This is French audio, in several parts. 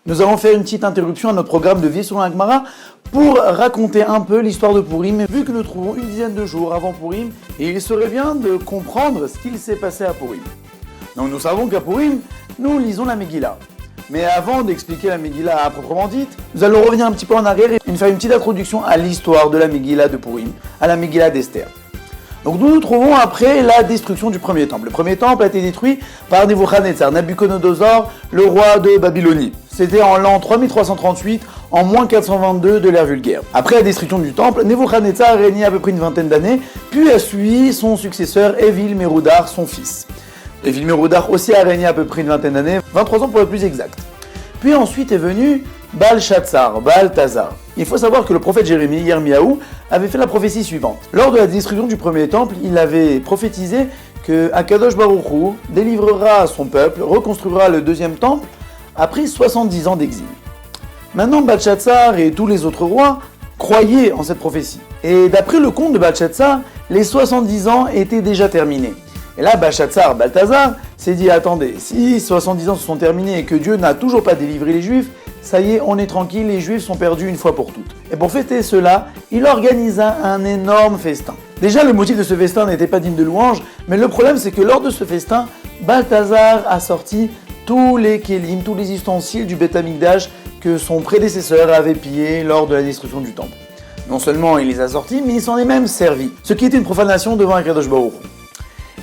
Nous allons faire une petite interruption à notre programme de Vie selon la Gemara pour raconter un peu l'histoire de Purim, vu que nous trouvons une dizaine de jours avant Purim, et il serait bien de comprendre ce qu'il s'est passé à Purim. Donc nous savons qu'à Purim, nous lisons la Megillah. Mais avant d'expliquer la Megillah à proprement dite, nous allons revenir un petit peu en arrière et faire une petite introduction à l'histoire de la Megillah de Purim, à la Megillah d'Esther. Donc nous nous trouvons après la destruction du premier temple. Le premier temple a été détruit par Nebuchadnezzar, Nabuchodonosor, le roi de Babylonie. C'était en l'an 3338, en moins 422 de l'ère vulgaire. Après la destruction du temple, Nebuchadnezzar a régné à peu près une vingtaine d'années, puis a suivi son successeur Evil-Merodach, son fils. Evil-Merodach aussi a régné à peu près une vingtaine d'années, 23 ans pour être plus exact. Puis ensuite est venu Balthazar. Il faut savoir que le prophète Yirmiyahu avait fait la prophétie suivante. Lors de la destruction du premier temple, il avait prophétisé que Akadosh Baruch Hu délivrera son peuple, reconstruira le deuxième temple après 70 ans d'exil. Maintenant, Balthazar et tous les autres rois croyaient en cette prophétie. Et d'après le conte de Balthazar, les 70 ans étaient déjà terminés. Et là, Balthazar s'est dit, attendez, si 70 ans se sont terminés et que Dieu n'a toujours pas délivré les Juifs, ça y est, on est tranquille, les Juifs sont perdus une fois pour toutes. Et pour fêter cela, il organisa un énorme festin. Déjà, le motif de ce festin n'était pas digne de louange, mais le problème c'est que lors de ce festin, Balthazar a sorti tous les kélim, tous les ustensiles du Beth Amikdash que son prédécesseur avait pillés lors de la destruction du temple. Non seulement il les a sortis, mais il s'en est même servi, ce qui était une profanation devant Akadosh Baruch Hu.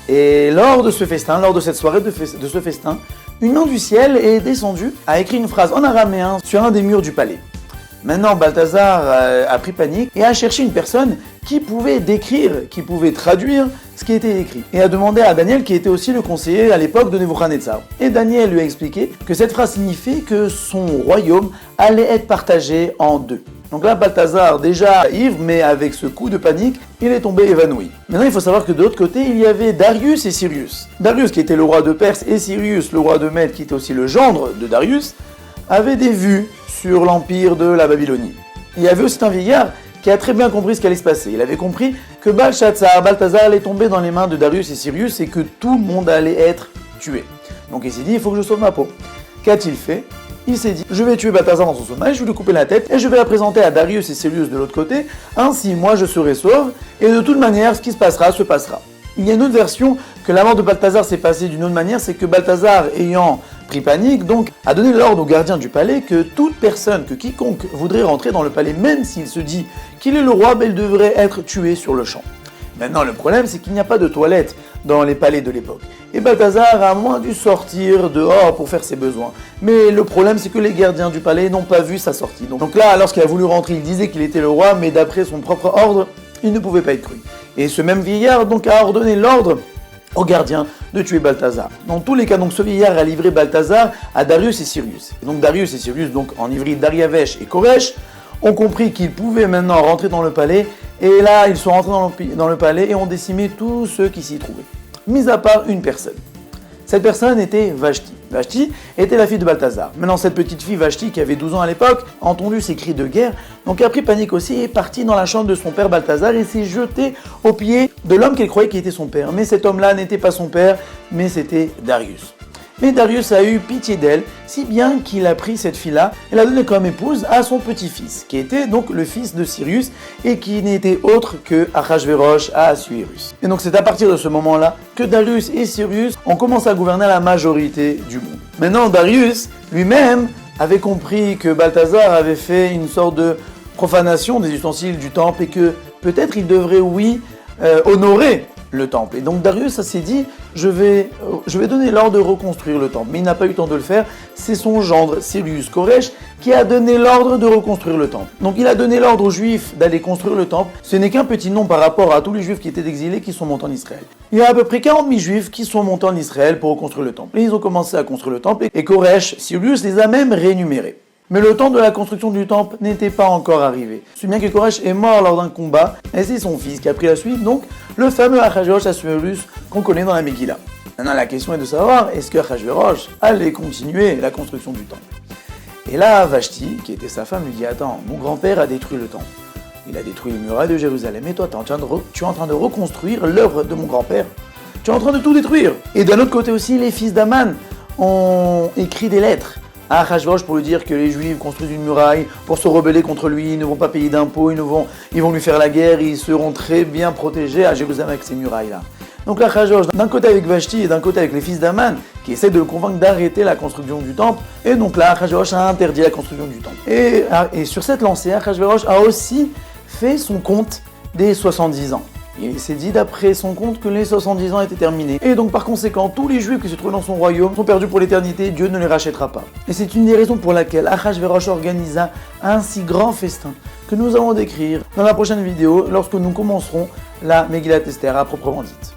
Et lors de ce festin, lors de cette soirée de ce festin, une main du ciel est descendue, a écrit une phrase en araméen sur un des murs du palais. Maintenant, Balthazar a pris panique et a cherché une personne qui pouvait décrire, qui pouvait traduire ce qui était écrit. Et a demandé à Daniel, qui était aussi le conseiller à l'époque de Nebuchadnezzar. Et Daniel lui a expliqué que cette phrase signifiait que son royaume allait être partagé en deux. Donc là, Balthazar, déjà ivre, mais avec ce coup de panique, il est tombé évanoui. Maintenant, il faut savoir que de l'autre côté, il y avait Darius et Cyrus. Darius, qui était le roi de Perse, et Cyrus, le roi de Mède, qui était aussi le gendre de Darius, avaient des vues sur l'empire de la Babylonie. Il y avait aussi un vieillard qui a très bien compris ce qui allait se passer. Il avait compris que Balthazar allait tomber dans les mains de Darius et Cyrus et que tout le monde allait être tué. Donc il s'est dit, il faut que je sauve ma peau. Qu'a-t-il fait ? Il s'est dit, je vais tuer Balthazar dans son sommeil, je vais lui couper la tête et je vais la présenter à Darius et Cyrus de l'autre côté, ainsi moi je serai sauve, et de toute manière, ce qui se passera. Il y a une autre version que la mort de Balthazar s'est passée d'une autre manière, c'est que Balthazar, ayant pris panique, donc a donné l'ordre aux gardiens du palais que toute personne, que quiconque voudrait rentrer dans le palais, même s'il se dit qu'il est le roi, il devrait être tué sur le champ. Maintenant, le problème, c'est qu'il n'y a pas de toilettes dans les palais de l'époque. Et Balthazar a moins dû sortir dehors pour faire ses besoins. Mais le problème, c'est que les gardiens du palais n'ont pas vu sa sortie. Donc là, lorsqu'il a voulu rentrer, il disait qu'il était le roi, mais d'après son propre ordre, il ne pouvait pas être cru. Et ce même vieillard donc a ordonné l'ordre aux gardiens de tuer Balthazar. Dans tous les cas, donc ce vieillard a livré Balthazar à Darius et Cyrus. Et donc Darius et Cyrus, donc en ivri Dariavesh et Koresh, ont compris qu'ils pouvaient maintenant rentrer dans le palais. Et là, ils sont rentrés dans le palais et ont décimé tous ceux qui s'y trouvaient, mis à part une personne. Cette personne était Vashti. Vashti était la fille de Balthazar. Maintenant, cette petite fille Vashti, qui avait 12 ans à l'époque, a entendu ces cris de guerre, donc a pris panique aussi et est partie dans la chambre de son père Balthazar et s'est jetée aux pieds de l'homme qu'elle croyait qui était son père. Mais cet homme-là n'était pas son père, mais c'était Darius. Mais Darius a eu pitié d'elle, si bien qu'il a pris cette fille-là et l'a donnée comme épouse à son petit-fils, qui était donc le fils de Cyrus et qui n'était autre que Achashverosh à Assuérus. Et donc c'est à partir de ce moment-là que Darius et Cyrus ont commencé à gouverner la majorité du monde. Maintenant, Darius lui-même avait compris que Balthazar avait fait une sorte de profanation des ustensiles du temple et que peut-être il devrait, honorer le temple. Et donc Darius s'est dit, je vais donner l'ordre de reconstruire le temple. Mais il n'a pas eu le temps de le faire. C'est son gendre, Cyrus Koresh, qui a donné l'ordre de reconstruire le temple. Donc il a donné l'ordre aux Juifs d'aller construire le temple. Ce n'est qu'un petit nom par rapport à tous les Juifs qui étaient exilés qui sont montés en Israël. Il y a à peu près 40 000 Juifs qui sont montés en Israël pour reconstruire le temple. Et ils ont commencé à construire le temple. Et Koresh, Cyrus les a même rémunérés. Mais le temps de la construction du temple n'était pas encore arrivé. C'est bien que Koresh est mort lors d'un combat, et c'est son fils qui a pris la suite, donc le fameux Achashverosh Assuérus qu'on connaît dans la Megillah. Maintenant la question est de savoir, est-ce que Achashverosh allait continuer la construction du temple? Et là, Vashti, qui était sa femme, lui dit, attends, mon grand-père a détruit le temple. Il a détruit les murailles de Jérusalem, et toi, tu es en train de reconstruire l'œuvre de mon grand-père. Tu es en train de tout détruire. Et d'un autre côté aussi, les fils d'Aman ont écrit des lettres à Achashverosh pour lui dire que les Juifs construisent une muraille pour se rebeller contre lui, ils ne vont pas payer d'impôts, ils vont lui faire la guerre, ils seront très bien protégés à Jérusalem avec ces murailles-là. Donc là, Achashverosh, d'un côté avec Vashti et d'un côté avec les fils d'Aman, qui essaient de le convaincre d'arrêter la construction du temple, et donc là, Achashverosh a interdit la construction du temple. Et sur cette lancée, Achashverosh a aussi fait son compte des 70 ans. Il s'est dit d'après son compte que les 70 ans étaient terminés. Et donc par conséquent, tous les Juifs qui se trouvaient dans son royaume sont perdus pour l'éternité, Dieu ne les rachètera pas. Et c'est une des raisons pour laquelle Achashverosh organisa un si grand festin que nous allons décrire dans la prochaine vidéo lorsque nous commencerons la Megillat Esther à proprement dite.